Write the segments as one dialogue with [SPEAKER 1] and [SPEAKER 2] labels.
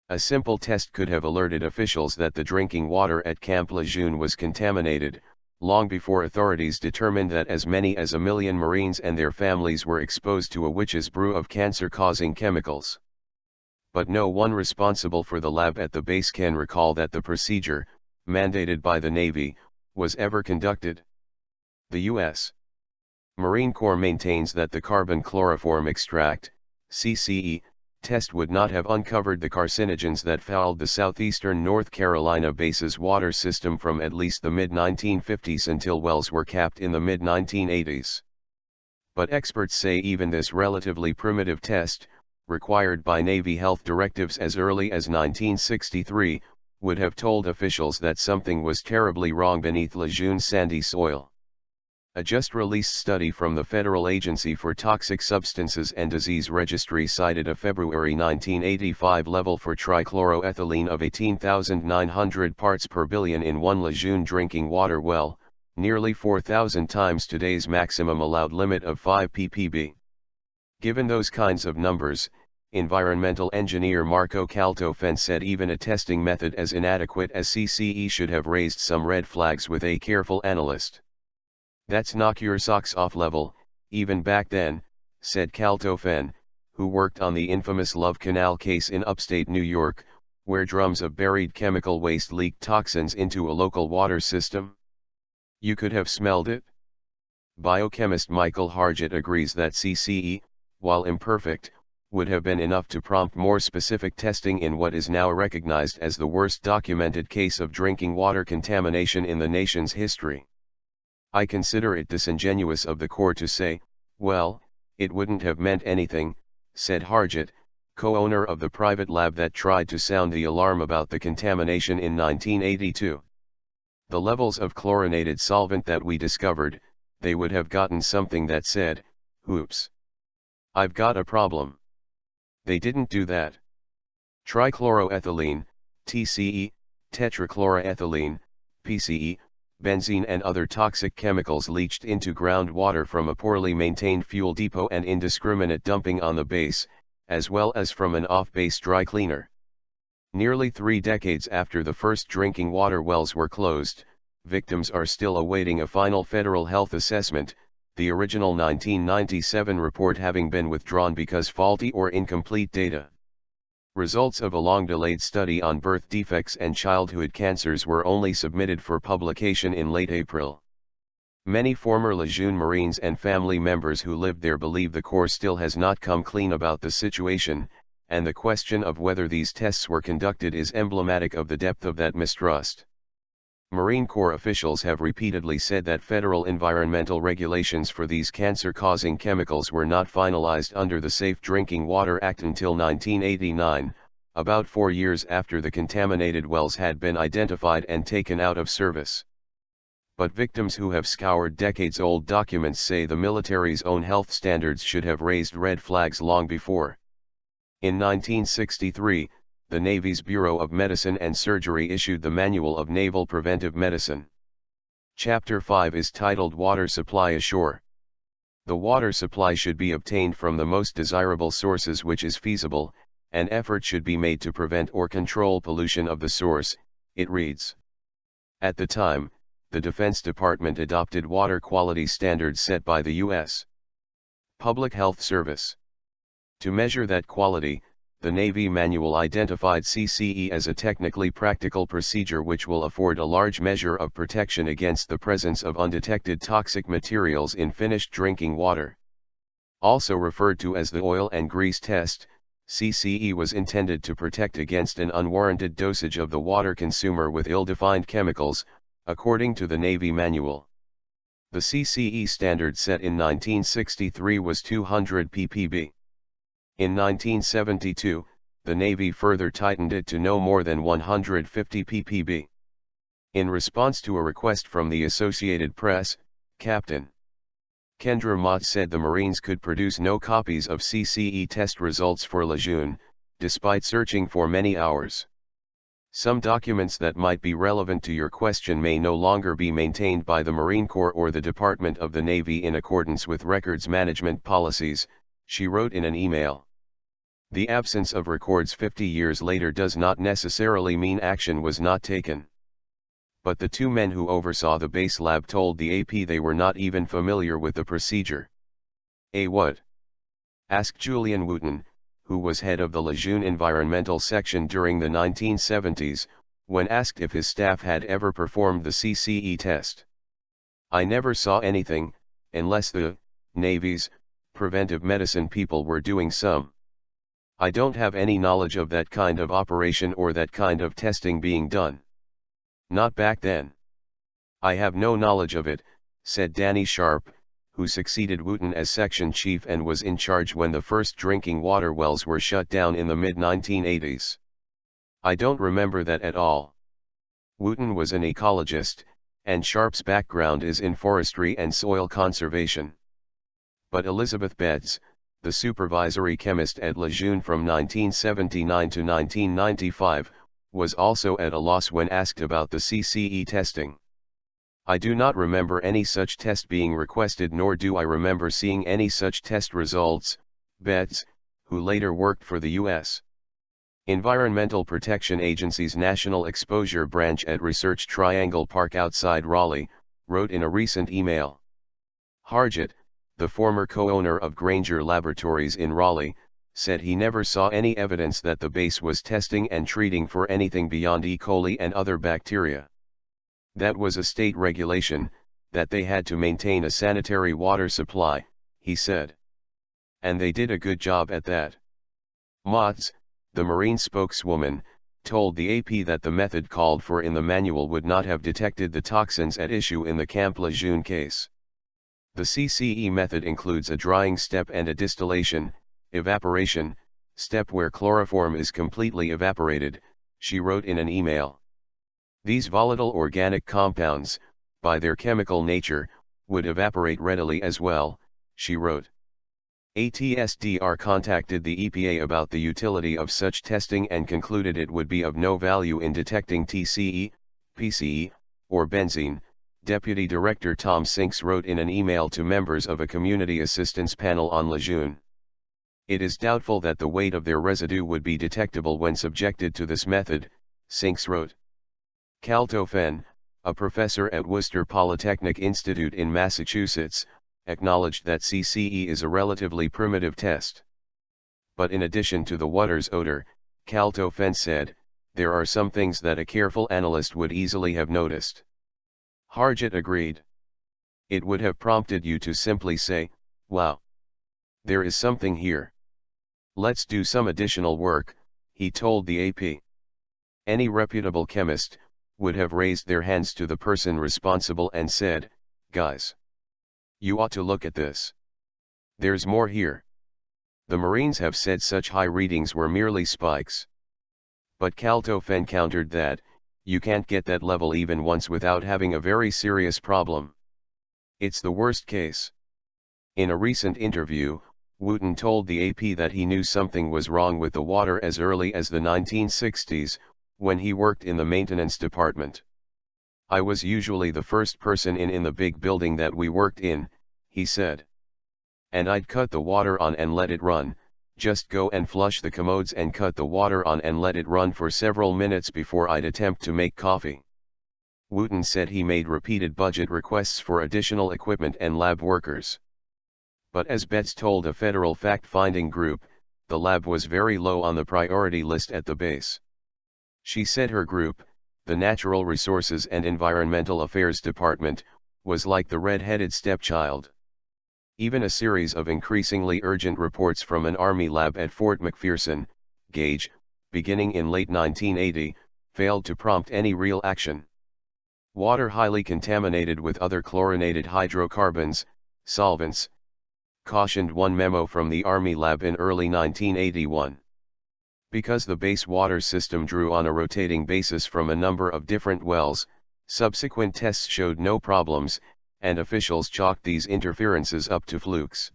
[SPEAKER 1] A simple test could have alerted officials that the drinking water at Camp Lejeune was contaminated, long before authorities determined that as many as 1 million Marines and their families were exposed to a witch's brew of cancer-causing chemicals. But no one responsible for the lab at the base can recall that the procedure, mandated by the Navy, was ever conducted. The U.S. Marine Corps maintains that the carbon chloroform extract, CCE, test would not have uncovered the carcinogens that fouled the southeastern North Carolina base's water system from at least the mid-1950s until wells were capped in the mid-1980s. But experts say even this relatively primitive test, required by Navy health directives as early as 1963, would have told officials that something was terribly wrong beneath Lejeune's sandy soil. A just-released study from the Federal Agency for Toxic Substances and Disease Registry cited a February 1985 level for trichloroethylene of 18,900 parts per billion in one Lejeune drinking water well, nearly 4,000 times today's maximum allowed limit of 5 ppb. Given those kinds of numbers, environmental engineer Marco Caltofen said even a testing method as inadequate as CCE should have raised some red flags with a careful analyst. "That's knock your socks off level, even back then," said Caltofen, who worked on the infamous Love Canal case in upstate New York, where drums of buried chemical waste leaked toxins into a local water system. "You could have smelled it." Biochemist Michael Hargett agrees that CCE, while imperfect, would have been enough to prompt more specific testing in what is now recognized as the worst documented case of drinking water contamination in the nation's history. "I consider it disingenuous of the Corps to say, well, it wouldn't have meant anything," said Hargett, co-owner of the private lab that tried to sound the alarm about the contamination in 1982. "The levels of chlorinated solvent that we discovered, they would have gotten something that said, oops, I've got a problem. They didn't do that. Trichloroethylene, TCE, tetrachloroethylene, PCE, benzene and other toxic chemicals leached into groundwater from a poorly maintained fuel depot and indiscriminate dumping on the base, as well as from an off-base dry cleaner. Nearly 3 decades after the first drinking water wells were closed, victims are still awaiting a final federal health assessment, the original 1997 report having been withdrawn because faulty or incomplete data. Results of a long-delayed study on birth defects and childhood cancers were only submitted for publication in late April. Many former Lejeune Marines and family members who lived there believe the Corps still has not come clean about the situation, and the question of whether these tests were conducted is emblematic of the depth of that mistrust. Marine Corps officials have repeatedly said that federal environmental regulations for these cancer-causing chemicals were not finalized under the Safe Drinking Water Act until 1989, about 4 years after the contaminated wells had been identified and taken out of service. But victims who have scoured decades-old documents say the military's own health standards should have raised red flags long before. In 1963, the Navy's Bureau of Medicine and Surgery issued the Manual of Naval Preventive Medicine. Chapter 5 is titled Water Supply Ashore. The water supply should be obtained from the most desirable sources which is feasible, and effort should be made to prevent or control pollution of the source, it reads. At the time, the Defense Department adopted water quality standards set by the U.S. Public Health Service. To measure that quality, the Navy manual identified CCE as a technically practical procedure which will afford a large measure of protection against the presence of undetected toxic materials in finished drinking water. Also referred to as the oil and grease test, CCE was intended to protect against an unwarranted dosage of the water consumer with ill-defined chemicals, according to the Navy manual. The CCE standard set in 1963 was 200 ppb. In 1972, the Navy further tightened it to no more than 150 ppb. In response to a request from the Associated Press, Captain Kendra Mott said the Marines could produce no copies of CCE test results for Lejeune, despite searching for many hours. Some documents that might be relevant to your question may no longer be maintained by the Marine Corps or the Department of the Navy in accordance with records management policies, she wrote in an email. The absence of records 50 years later does not necessarily mean action was not taken. But the two men who oversaw the base lab told the AP they were not even familiar with the procedure. What? Asked Julian Wooten, who was head of the Lejeune environmental section during the 1970s, when asked if his staff had ever performed the CCE test. I never saw anything, unless the Navy's preventive medicine people were doing some. I don't have any knowledge of that kind of operation or that kind of testing being done. Not back then. I have no knowledge of it, said Danny Sharp, who succeeded Wooten as section chief and was in charge when the first drinking water wells were shut down in the mid-1980s. I don't remember that at all. Wooten was an ecologist, and Sharp's background is in forestry and soil conservation. But Elizabeth Betts, the supervisory chemist at Lejeune from 1979 to 1995, was also at a loss when asked about the CCE testing. I do not remember any such test being requested, nor do I remember seeing any such test results, Betts, who later worked for the U.S. Environmental Protection Agency's National Exposure Branch at Research Triangle Park outside Raleigh, wrote in a recent email. Harjit, the former co-owner of Granger Laboratories in Raleigh, said he never saw any evidence that the base was testing and treating for anything beyond E. coli and other bacteria. That was a state regulation, that they had to maintain a sanitary water supply, he said. And they did a good job at that. Motz, the Marine spokeswoman, told the AP that the method called for in the manual would not have detected the toxins at issue in the Camp Lejeune case. The CCE method includes a drying step and a distillation, evaporation, step where chloroform is completely evaporated, she wrote in an email. These volatile organic compounds, by their chemical nature, would evaporate readily as well, she wrote. ATSDR contacted the EPA about the utility of such testing and concluded it would be of no value in detecting TCE, PCE, or benzene, Deputy Director Tom Sinks wrote in an email to members of a community assistance panel on Lejeune. It is doubtful that the weight of their residue would be detectable when subjected to this method, Sinks wrote. Kaltofen, a professor at Worcester Polytechnic Institute in Massachusetts, acknowledged that CCE is a relatively primitive test. But in addition to the water's odor, Kaltofen said, there are some things that a careful analyst would easily have noticed. Harjit agreed. It would have prompted you to simply say, wow. There is something here. Let's do some additional work, he told the AP. Any reputable chemist would have raised their hands to the person responsible and said, guys, you ought to look at this. There's more here. The Marines have said such high readings were merely spikes. But Kaltofen countered that, you can't get that level even once without having a very serious problem. It's the worst case. In a recent interview, Wooten told the AP that he knew something was wrong with the water as early as the 1960s, when he worked in the maintenance department. I was usually the first person in the big building that we worked in, he said. And I'd cut the water on and let it run, just go and flush the commodes and cut the water on and let it run for several minutes before I'd attempt to make coffee. Wooten said he made repeated budget requests for additional equipment and lab workers. But as Betts told a federal fact-finding group, the lab was very low on the priority list at the base. She said her group, the Natural Resources and Environmental Affairs Department, was like the red-headed stepchild. Even a series of increasingly urgent reports from an Army lab at Fort McPherson, Gage, beginning in late 1980, failed to prompt any real action. Water highly contaminated with other chlorinated hydrocarbons, solvents, cautioned one memo from the Army lab in early 1981. Because the base water system drew on a rotating basis from a number of different wells, subsequent tests showed no problems, and officials chalked these interferences up to flukes.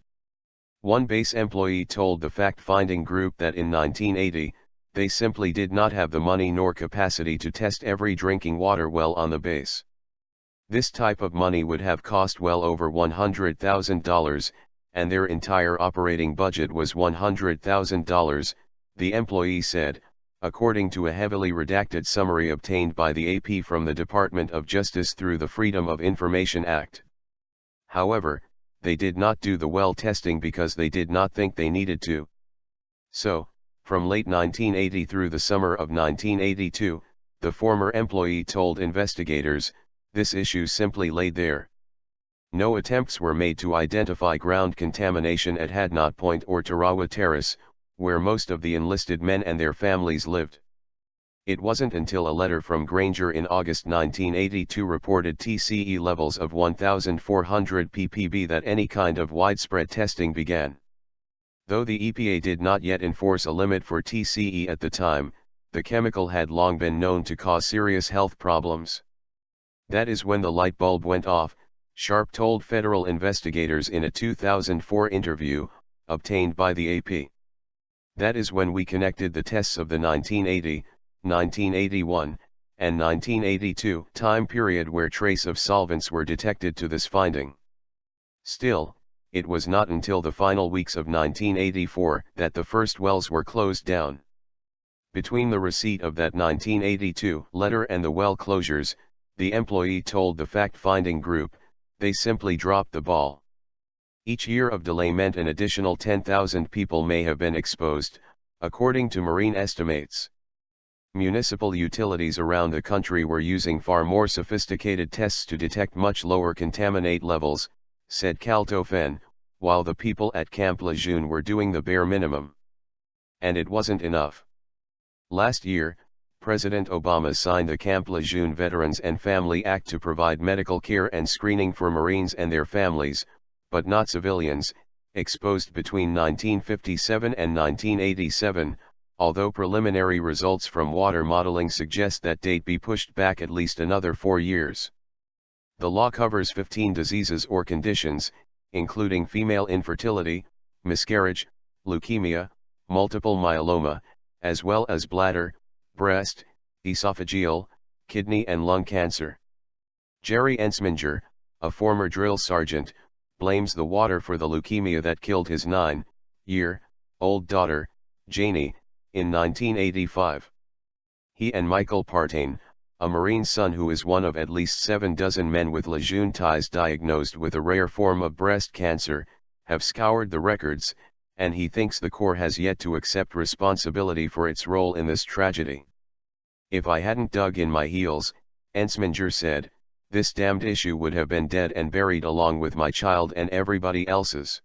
[SPEAKER 1] One base employee told the fact-finding group that in 1980, they simply did not have the money nor capacity to test every drinking water well on the base. This type of money would have cost well over $100,000, and their entire operating budget was $100,000, the employee said, according to a heavily redacted summary obtained by the AP from the Department of Justice through the Freedom of Information Act. However, they did not do the well testing because they did not think they needed to. So, from late 1980 through the summer of 1982, the former employee told investigators, this issue simply laid there. No attempts were made to identify ground contamination at Hadnot Point or Tarawa Terrace, where most of the enlisted men and their families lived. It wasn't until a letter from Granger in August 1982 reported TCE levels of 1,400 ppb that any kind of widespread testing began. Though the EPA did not yet enforce a limit for TCE at the time, the chemical had long been known to cause serious health problems. That is when the light bulb went off, Sharp told federal investigators in a 2004 interview, obtained by the AP. That is when we connected the tests of the 1980, 1981, and 1982 time period where trace of solvents were detected to this finding. Still, it was not until the final weeks of 1984 that the first wells were closed down. Between the receipt of that 1982 letter and the well closures, the employee told the fact-finding group, they simply dropped the ball. Each year of delay meant an additional 10,000 people may have been exposed, according to marine estimates. Municipal utilities around the country were using far more sophisticated tests to detect much lower contaminate levels, said Kaltofen, while the people at Camp Lejeune were doing the bare minimum. And it wasn't enough. Last year, President Obama signed the Camp Lejeune Veterans and Family Act to provide medical care and screening for Marines and their families, but not civilians, exposed between 1957 and 1987, although preliminary results from water modeling suggest that date be pushed back at least another 4 years. The law covers 15 diseases or conditions, including female infertility, miscarriage, leukemia, multiple myeloma, as well as bladder, breast, esophageal, kidney and lung cancer. Jerry Ensminger, a former drill sergeant, blames the water for the leukemia that killed his 9-year-old daughter, Janie, in 1985. He and Michael Partain, a Marine son who is one of at least 7 dozen men with Lejeune ties diagnosed with a rare form of breast cancer, have scoured the records, and he thinks the Corps has yet to accept responsibility for its role in this tragedy. If I hadn't dug in my heels, Ensminger said, this damned issue would have been dead and buried along with my child and everybody else's.